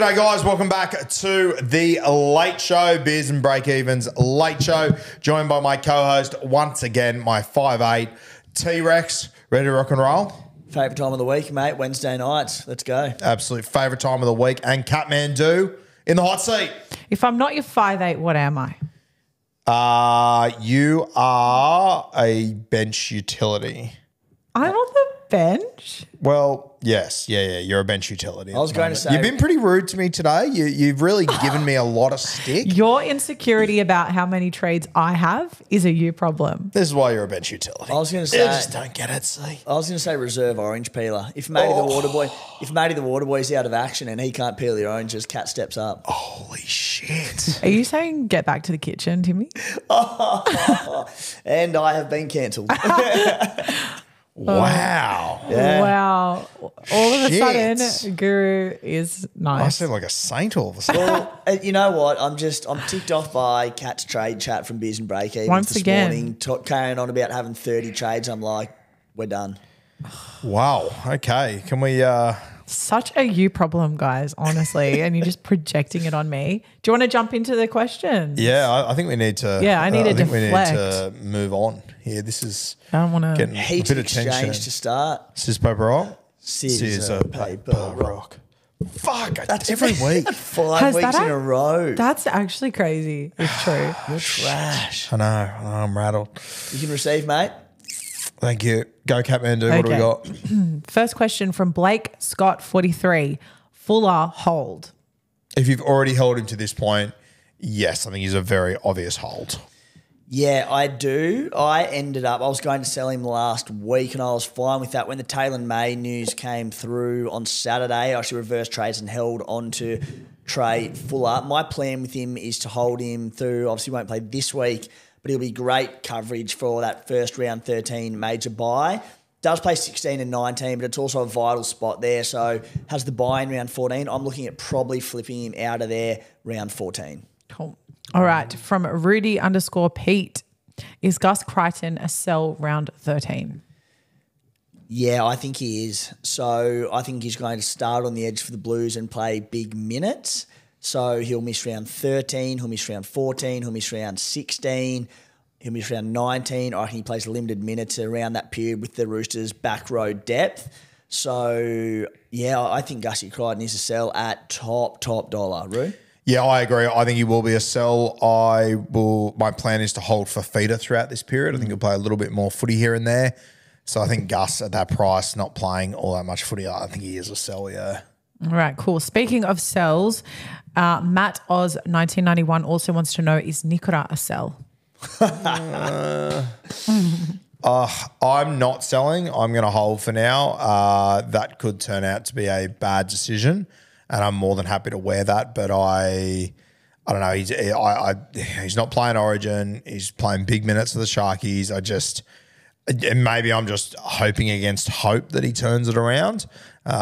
G'day guys, welcome back to the Late Show, Beers and Break-Evens Late Show, joined by my co-host, once again, my 5'8", T-Rex. Ready to rock and roll? Favourite time of the week, mate, Wednesday nights. Let's go. Absolute favourite time of the week. And Catmandu in the hot seat. If I'm not your 5'8", what am I? You are a bench utility. I'm on the bench. Well, yes. Yeah. You're a bench utility. I was going to say- You've been pretty rude to me today. You've really given me a lot of stick. Your insecurity about how many trades I have is a you problem. This is why you're a bench utility. I was going to You say, just don't get it, see? I was going to say reserve orange peeler. If Matty the water boy's out of action and he can't peel the oranges, Cat steps up. Holy shit. Are you saying get back to the kitchen, Timmy? And I have been cancelled. Wow. Yeah. Wow. All of a Shit. sudden, Guru is I nice. seem like a saint all of a sudden. Well, you know what? I'm ticked off by Cat's trade chat from Beers and Break-Evens Once this again. morning, carrying on about having 30 trades. I'm like, we're done. Wow. Okay. Can we Such a you problem, guys, honestly. And you're just projecting it on me. Do you want to jump into the question? yeah, I think we need to Yeah, I need to I think we need deflect. to move on here. This is I don't want to. getting Heat a bit of tension. exchange to start. Scissors, paper, rock. Scissor, paper, rock. Fuck. That's every week. 5 Has weeks that in a row. That's actually crazy. It's true. You're trash. I know. I'm rattled. You can receive, mate. Thank you. Go Catmandu. What do we got? First question from Blake Scott 43. Fuller hold. If you've already held him to this point, yes, I think he's a very obvious hold. Yeah, I do. I was going to sell him last week and I was fine with that. When the Taylor May news came through on Saturday, I actually reversed trades and held on to Trey Fuller. My plan with him is to hold him through, obviously he won't play this week, but he'll be great coverage for that first round 13 major bye. Does play 16 and 19, but it's also a vital spot there. So has the bye in round 14. I'm looking at probably flipping him out of there round 14. Cool. All right. From Rudy_Pete. Is Gus Crichton a sell round 13? Yeah, I think he is. So I think he's going to start on the edge for the Blues and play big minutes. So he'll miss round 13, he'll miss round 14, he'll miss round 16, he'll miss round 19. I reckon he plays limited minutes around that period with the Roosters' back row depth. So, yeah, I think Gussie Crichton is a sell at top dollar. Roo? Yeah, I agree. I think he will be a sell. My plan is to hold Fafita throughout this period. I think he'll play a little bit more footy here and there. So I think Gus at that price, not playing all that much footy, I think he is a sell, yeah. All right, cool. Speaking of sells, Matt Oz 1991 also wants to know, is Nikora a sell? I'm not selling. I'm going to hold for now. That could turn out to be a bad decision, and I'm more than happy to wear that. But I don't know. He's not playing Origin. He's playing big minutes for the Sharkies. Maybe I'm just hoping against hope that he turns it around.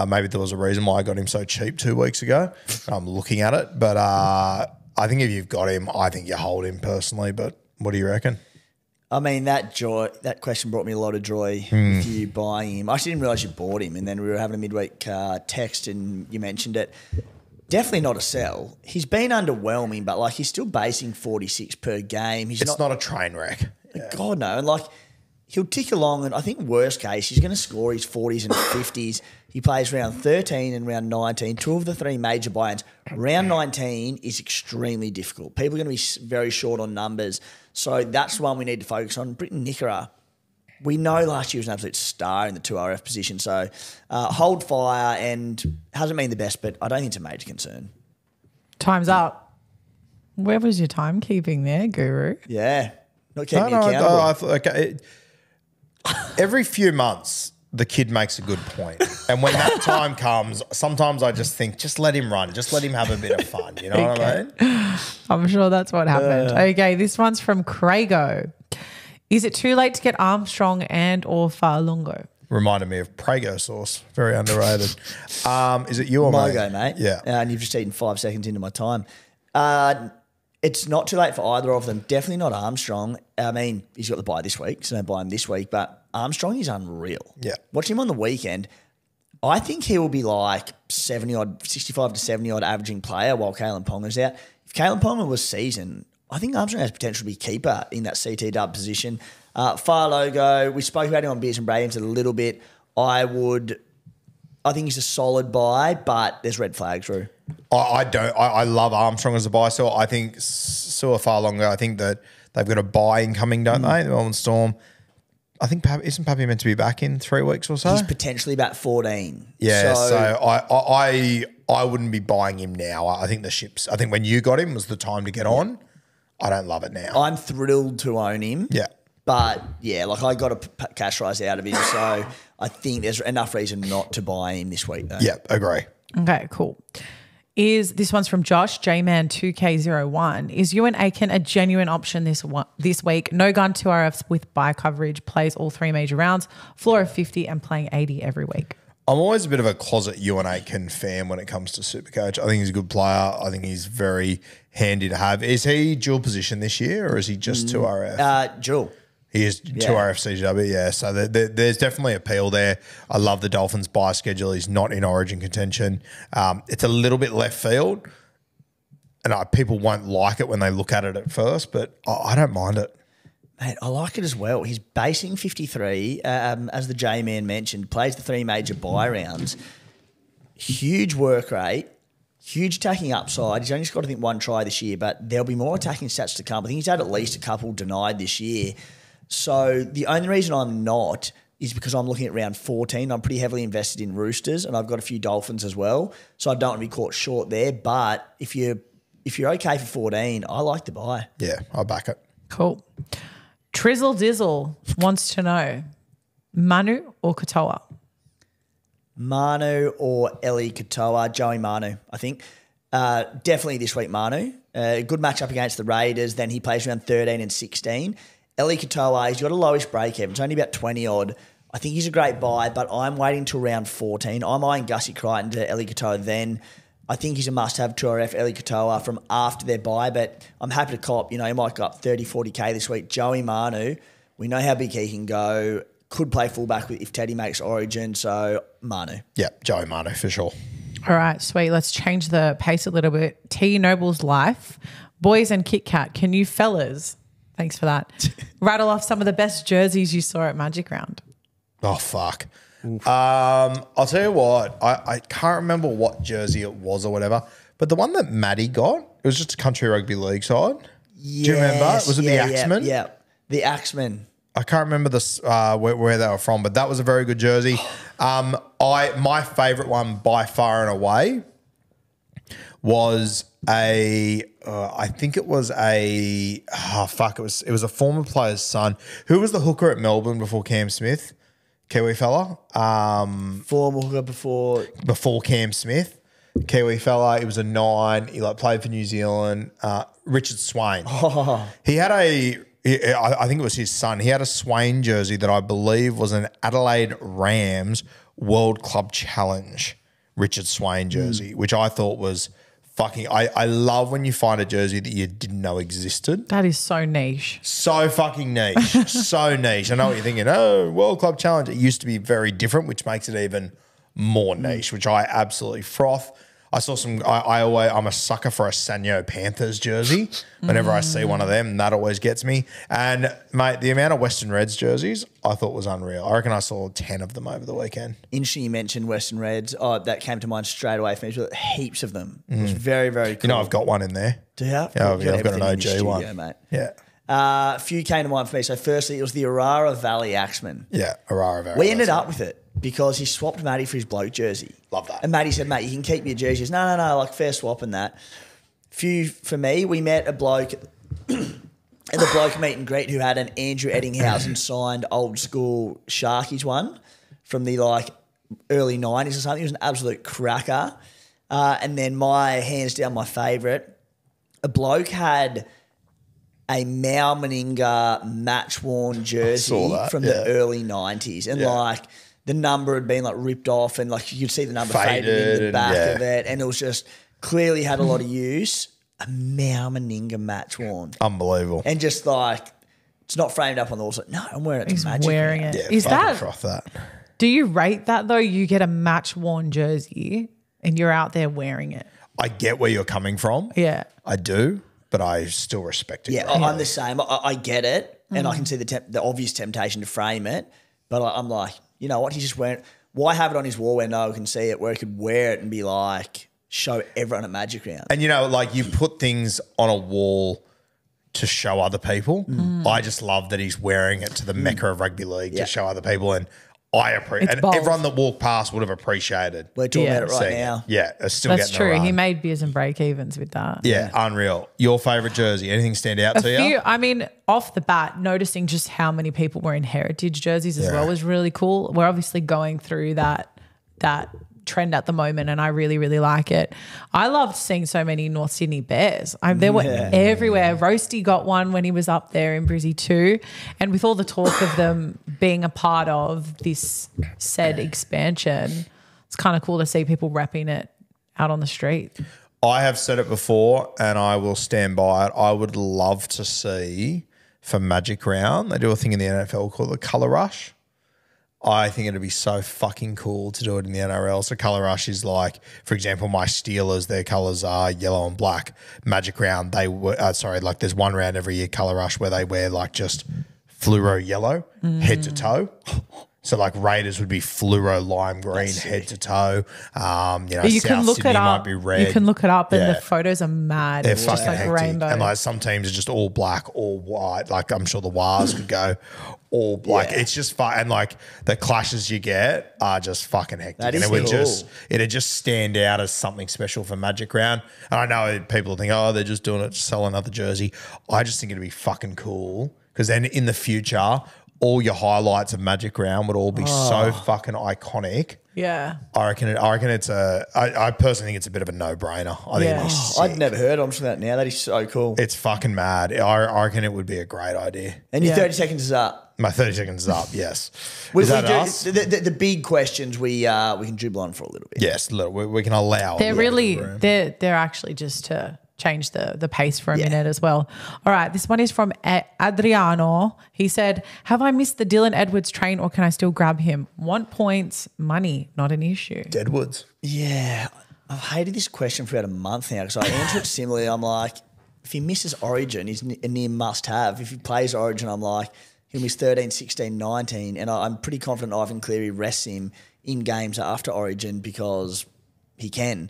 Maybe there was a reason why I got him so cheap 2 weeks ago. I'm looking at it. But I think if you've got him, I think you hold him personally. But what do you reckon? I mean, that question brought me a lot of joy with you buying him. I actually didn't realise you bought him, and then we were having a midweek text and you mentioned it. Definitely not a sell. He's been underwhelming, but he's still basing 46 per game. It's not a train wreck. God, no. And he'll tick along, and I think worst case, he's going to score his 40s and 50s. He plays round 13 and round 19, 2 of the 3 major buy-ins. Round 19 is extremely difficult. People are going to be very short on numbers. So that's one we need to focus on. Britton Nikora, we know last year was an absolute star in the 2RF position. So hold fire, and hasn't been the best, but I don't think it's a major concern. Time's up. Where was your timekeeping there, Guru? Yeah. Not keeping me accountable. Every few months, the kid makes a good point. And when that time comes, sometimes I just think, just let him run. Just let him have a bit of fun. You know what I mean? I'm sure that's what happened. Okay, this one's from Crago. Is it too late to get Armstrong and or Farlungo? Reminded me of Prego sauce. Very underrated. Is it you or My me? go, mate. Yeah. And you've just eaten 5 seconds into my time. It's not too late for either of them. Definitely not Armstrong. I mean, he's got the bye this week, so don't buy him this week. But Armstrong is unreal. Yeah. Watching him on the weekend, I think he will be like 65 to 70 odd averaging player while Kalen Ponga's out. If Kalen Ponga was seasoned, I think Armstrong has potential to be keeper in that CT dub position. Fire logo, we spoke about him on Beers and Brains a little bit. I think he's a solid buy, but there's red flags, Drew. I don't. I love Armstrong as a buy. So I think Sua far longer. I think that they've got a buy incoming, don't they? The Melbourne Storm. I think isn't Pappy meant to be back in 3 weeks or so? He's potentially about 14. Yeah, so I wouldn't be buying him now. I think the ships. I think when you got him was the time to get on. I don't love it now. I'm thrilled to own him. Yeah. But, yeah, like I got a cash rise out of him, so I think there's enough reason not to buy him this week, though. Yeah, agree. Okay, cool. This one's from Josh, Jman2K01. Is Ewan Aiken a genuine option this week? No gun, 2 RFs with buy coverage, plays all 3 major rounds, floor of 50 and playing 80 every week. I'm always a bit of a closet Ewan Aitken fan when it comes to Supercoach. I think he's a good player. I think he's very handy to have. Is he dual position this year or is he just 2 RF? Dual. He is 2 RF CGW, yeah. So there's definitely appeal there. I love the Dolphins' bye schedule. He's not in origin contention. It's a little bit left field, and people won't like it when they look at it at first, but I don't mind it. Mate, I like it as well. He's basing 53, as the J-Man mentioned, plays the 3 major bye rounds. Huge work rate, huge attacking upside. He's only got, I think, 1 try this year, but there'll be more attacking stats to come. I think he's had at least a couple denied this year. So the only reason I'm not is because I'm looking at round 14. I'm pretty heavily invested in Roosters, and I've got a few Dolphins as well. So I don't want to be caught short there. But if you're okay for 14, I like to buy. Yeah, I'll back it. Cool. Trizzle Dizzle wants to know, Manu or Katoa? Manu or Eli Katoa, Joey Manu, I think. Definitely this week, Manu. Good matchup against the Raiders. Then he plays around 13 and 16. Eli Katoa, he's got a lowish break-even. It's only about 20-odd. I think he's a great buy, but I'm waiting till round 14. I'm eyeing Gussie Crichton to Eli Katoa then. I think he's a must-have 2RF Eli Katoa from after their buy, but I'm happy to cop. He might go up 30, 40K this week. Joey Manu, we know how big he can go. Could play fullback if Teddy makes origin, so Manu. Yeah, Joey Manu for sure. All right, sweet. Let's change the pace a little bit. T Noble's Life. Boys and Kit Kat, can you fellas, thanks for that, rattle off some of the best jerseys you saw at Magic Round? Oh, fuck. I'll tell you what, I can't remember what jersey it was or whatever, but the one that Maddie got, it was just a country rugby league side. Yes, do you remember? Was it the Axemen? Yeah, the Axemen. I can't remember this where they were from, but that was a very good jersey. My favourite one by far and away was I think it was it was a former player's son. Who was the hooker at Melbourne before Cam Smith? Kiwi fella. Former hooker before Cam Smith. Kiwi fella. He was a 9. He played for New Zealand. Richard Swain. Oh. He had I think it was his son. He had a Swain jersey that I believe was an Adelaide Rams World Club Challenge Richard Swain jersey, which I thought was fucking. I love when you find a jersey that you didn't know existed. That is so niche. So fucking niche. So niche. I know what you're thinking. Oh, World Club Challenge. It used to be very different, which makes it even more niche, which I absolutely froth. I saw some. I'm a sucker for a Sanyo Panthers jersey. Whenever I see one of them, that always gets me. And mate, the amount of Western Reds jerseys I thought was unreal. I reckon I saw 10 of them over the weekend. Interesting you mentioned Western Reds. Oh, that came to mind straight away for me. Heaps of them. It was very, very cool. I've got one in there. Do you have? Yeah, I've got an OG one. Mate. Yeah. A few came to mind for me. So firstly, it was the Aurora Valley Axemen. Yeah, Aurora Valley. We ended up with it because he swapped Matty for his bloke jersey. Love that. And Matty said, mate, you can keep your jersey. He goes, no, fair swap and that. Few for me, we met a bloke at the bloke meet and greet who had an Andrew Eddinghausen signed old school Sharkies one from the early 90s or something. It was an absolute cracker. And then hands down my favourite, a bloke had a Mal Meninga match-worn jersey from the early 90s. And the number had been ripped off and you could see the number faded in the back of it. And it was just clearly had a lot of use. A Mal Meninga match-worn. Unbelievable. And just it's not framed up on the wall. So, no, I'm wearing it to He's Magic. wearing it. Yeah, Is that froth that. Do you rate that though? You get a match worn jersey and you're out there wearing it. I get where you're coming from. Yeah. I do, but I still respect it. Yeah, I'm the same. I get it, and I can see the obvious temptation to frame it, but I'm like, you know what? He's just wearing. Why have it on his wall where no one can see it, where he could wear it and be like, show everyone at Magic Round? And, you know, like you put things on a wall to show other people. I just love that he's wearing it to the mecca of rugby league to show other people. And I appreciate It's and bold. everyone that walked past would have apprappreciated. We're talking Yeah. about it right seeing it. now. Yeah, it's still That's getting true. a run. He made beers and break evens with that. Yeah, unreal. Your favourite jersey? Anything stand out A to few, you? I mean, off the bat, noticing just how many people were in heritage jerseys as well was really cool. We're obviously going through that trend at the moment, and I really, really like it. I loved seeing so many North Sydney Bears. They were everywhere. Roasty got one when he was up there in Brizzy too. And with all the talk of them being a part of this said expansion, it's kind of cool to see people repping it out on the street. I have said it before and I will stand by it. I would love to see for Magic Round, they do a thing in the NFL called the Colour Rush. I think it'd be so fucking cool to do it in the NRL. So Colour Rush is like, for example, my Steelers, their colours are yellow and black. Magic Round, they were, like there's one round every year, Colour Rush, where they wear like just fluoro yellow head to toe. So like Raiders would be fluoro lime green head to toe. You South can look Sydney it up. might be red. You can look it up, and Yeah. the photos are mad. They're It's just fucking like hectic. rainbow. And like some teams are just all black, all white. Like I'm sure the Wars could go all black. Yeah. It's just fun. And like the clashes you get are just fucking hectic. That and is cool. it'd just stand out as something special for Magic Round. And I know people think, oh, they're just doing it to sell another jersey. I just think it'd be fucking cool because then in the future, all your highlights of Magic Round would all be so fucking iconic. Yeah. I reckon it's I personally think it's a bit of a no-brainer. I think it'd be sick. I'd never heard. I'm just that now. That is so cool. It's fucking mad. I reckon it would be a great idea. And your Yeah. 30 seconds is up. My 30 seconds is up, yes. We Is that do- us? The big questions we can dribble on for a little bit. Yes, look, we can allow. They're a little really bit of room. they're actually just to change the pace for a Yeah. minute as well. All right, this one is from Adriano. He said, "Have I missed the Dylan Edwards train, or can I still grab him? Want points, money, not an issue." Deadwoods. Yeah. I've hated this question for about a month now because I answer it similarly. I'm like, if he misses Origin, he's a near must-have. If he plays Origin, I'm like, he'll miss 13, 16, 19. And I'm pretty confident Ivan Cleary rests him in games after Origin because he can.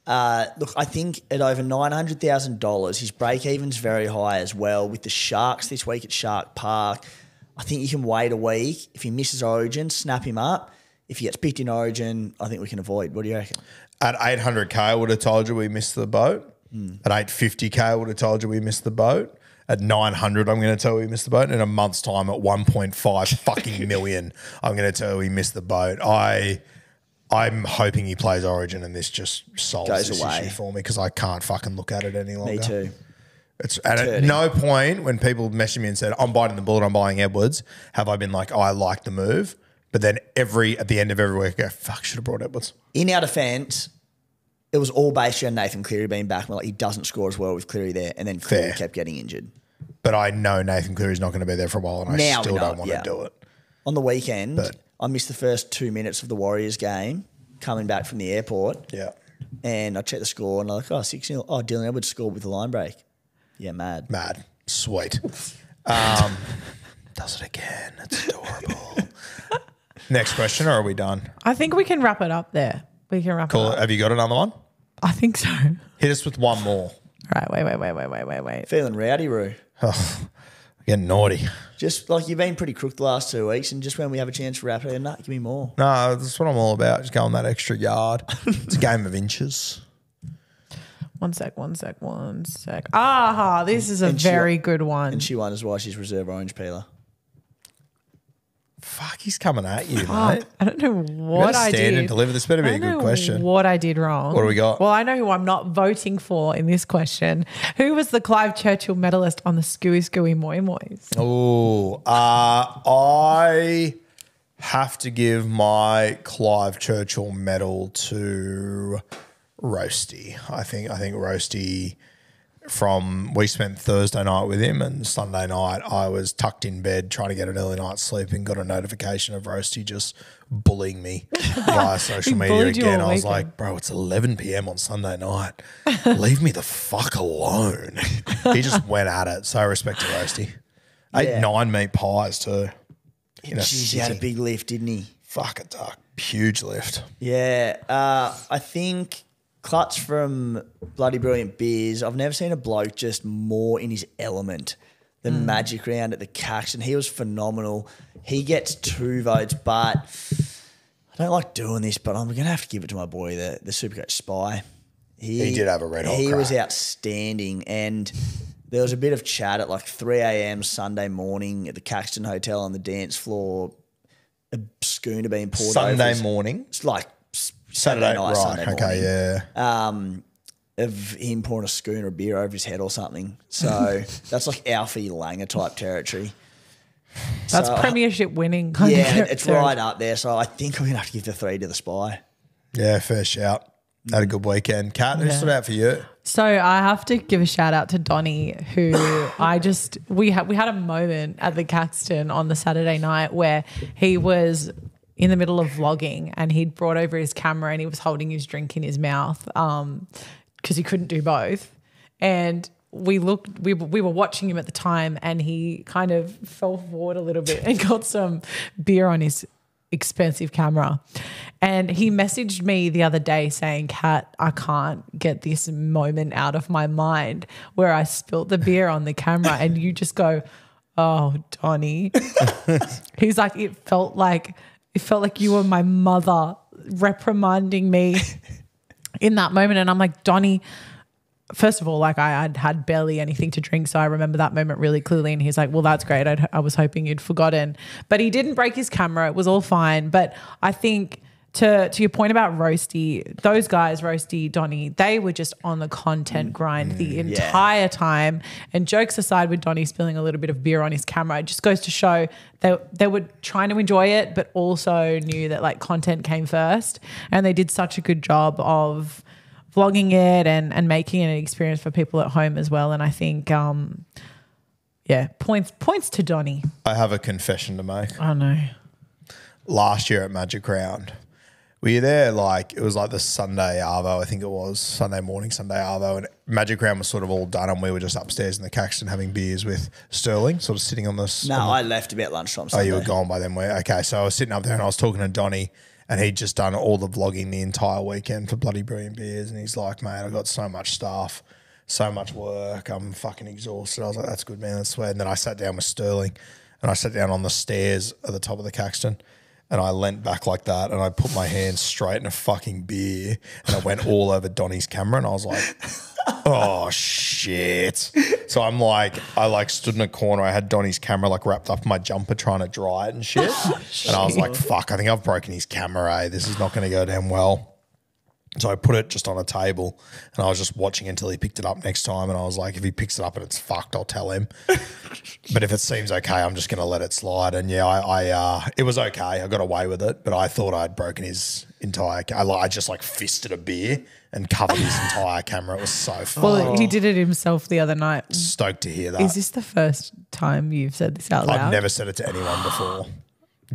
Look, I think at over $900,000, his break-even's very high as well. With the Sharks this week at Shark Park, I think you can wait a week. If he misses Origin, snap him up. If he gets picked in Origin, I think we can avoid. What do you reckon? At 800K, I would have told you we missed the boat. At 850K, I would have told you we missed the boat. At 900, I'm going to tell you we missed the boat. And in a month's time, at 1.5 fucking million, I'm going to tell you we missed the boat. I'm hoping he plays Origin and this just solves Goes this away. issue for me because I can't fucking look at it any longer. Me too. And at no point when people messaged me and said, I'm biting the bullet, I'm buying Edwards, have I been like, I like the move. But then at the end of every week, I go, fuck, should have brought Edwards. In our defence, it was all based on Nathan Cleary being back. We're like, he doesn't score as well with Cleary there. And then Cleary Fair. kept getting injured. But I know Nathan Cleary's not going to be there for a while and I Now we still know don't it, want yeah. to do it. On the weekend, But- I missed the first 2 minutes of the Warriors game coming back from the airport. Yeah. And I checked the score and I'm like, 6-0. Oh, Dylan Edwards scored with the line break. Yeah, mad. Mad. Sweet. Does it again. It's adorable. Next question, or are we done? I think we can wrap it up there. We can wrap Cool. it up. Have you got another one? I think so. All Hit us with one more. right, wait. Feeling rowdy, Roo. Getting naughty. Just like you've been pretty crook the last 2 weeks, and just when we have a chance to wrap it, give me more. No, that's what I'm all about. Just going that extra yard. It's a game of inches. One sec. Aha, this is a And she- very good one. And she wonders why she's reserve orange peeler. Fuck, he's coming at you, Oh, mate. I don't know what better I stand did. and deliver. This better be I a don't good know question. What I did wrong. What do we got? Well, I know who I'm not voting for in this question. Who was the Clive Churchill medalist on the Scooey Scooey Moi Mois? Oh, I have to give my Clive Churchill medal to Roasty. I think Roasty we spent Thursday night with him, and Sunday night I was tucked in bed trying to get an early night's sleep and got a notification of Roasty just bullying me via social media bullied you again. all I was weekend. like, bro, it's 11 p.m. on Sunday night. Leave me the fuck alone. He just went at it. So respect to Roasty. Ate Yeah. 9 meat pies too. In a Jeez, he had a sitting. big lift, didn't he? Fuck a duck. Huge lift. Yeah, I think Klutz from Bloody Brilliant Beers, I've never seen a bloke just more in his element than Magic Round at the Caxton. He was phenomenal. He gets 2 votes, but I don't like doing this, but I'm going to have to give it to my boy, the Supercoach Spy. He did have a red hot He crack. was outstanding, and there was a bit of chat at like 3 a.m. Sunday morning at the Caxton Hotel on the dance floor, a schooner being poured over. Sunday morning. It's like Saturday night, right. Sunday morning. Okay, yeah. Of him pouring a schooner of beer over his head or something. So that's like Alfie Langer type territory. That's So, premiership winning. Kind of Yeah, it's territory. right up there. So I think I'm going to have to give the 3 to the Spy. Yeah, fair shout. Had a good weekend. Kat, who stood out for you? So I have to give a shout out to Donnie, who we had a moment at the Caxton on the Saturday night where he was in the middle of vlogging and he'd brought over his camera and he was holding his drink in his mouth because he couldn't do both. And we were watching him at the time and he kind of fell forward a little bit and got some beer on his expensive camera. And he messaged me the other day saying, Kat, I can't get this moment out of my mind where I spilt the beer on the camera. And you just go, oh, Donnie. He's like, it felt like you were my mother reprimanding me in that moment. And I'm like, Donnie, first of all, like I had barely anything to drink, so I remember that moment really clearly. And he's like, well, that's great. I was hoping you'd forgotten. But he didn't break his camera. It was all fine. But I think to your point about Roasty, those guys, Roasty, Donnie, they were just on the content grind the entire time. And jokes aside with Donnie spilling a little bit of beer on his camera, it just goes to show they were trying to enjoy it, but also knew that like content came first. And they did such a good job of vlogging it and making it an experience for people at home as well. And I think, points to Donnie. I have a confession to make. I know. Last year at Magic Round, were you there? Like, it was like the Sunday Arvo, I think it was. Sunday morning, Sunday Arvo. And Magic Round was sort of all done and we were just upstairs in the Caxton having beers with Sterling, sort of sitting on this. No, I left about lunchtime Oh, Sunday. you were gone by then. Okay, so I was sitting up there and I was talking to Donnie and he'd just done all the vlogging the entire weekend for Bloody Brilliant Beers. And he's like, mate, I've got so much stuff, so much work. I'm fucking exhausted. I was like, that's good, man. That's sweet. And then I sat down with Sterling and I sat down on the stairs at the top of the Caxton and I leant back like that and I put my hand straight in a fucking beer and I went all over Donnie's camera and I was like, oh, shit. So I'm like, I like stood in a corner. I had Donnie's camera like wrapped up in my jumper trying to dry it and shit. And I was like, fuck, I think I've broken his camera, eh? This is not going to go down well. So I put it just on a table and I was just watching until he picked it up next time. And I was like, if he picks it up and it's fucked, I'll tell him. But if it seems okay, I'm just going to let it slide. And yeah, I it was okay. I got away with it, but I thought I'd broken his entire, I just like fisted a beer and covered his entire camera. It was so fun. Well, he did it himself the other night. Stoked to hear that. Is this the first time you've said this out loud? I've never said it to anyone before.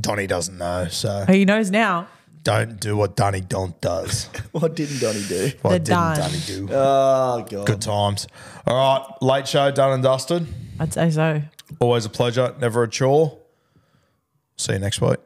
Donnie doesn't know, so Oh, he knows now. don't do what Donnie don't does. What didn't Donnie do? What The didn't done. Donnie do? Oh, God. Good times. All right, late show done and dusted. I'd say so. Always a pleasure, never a chore. See you next week.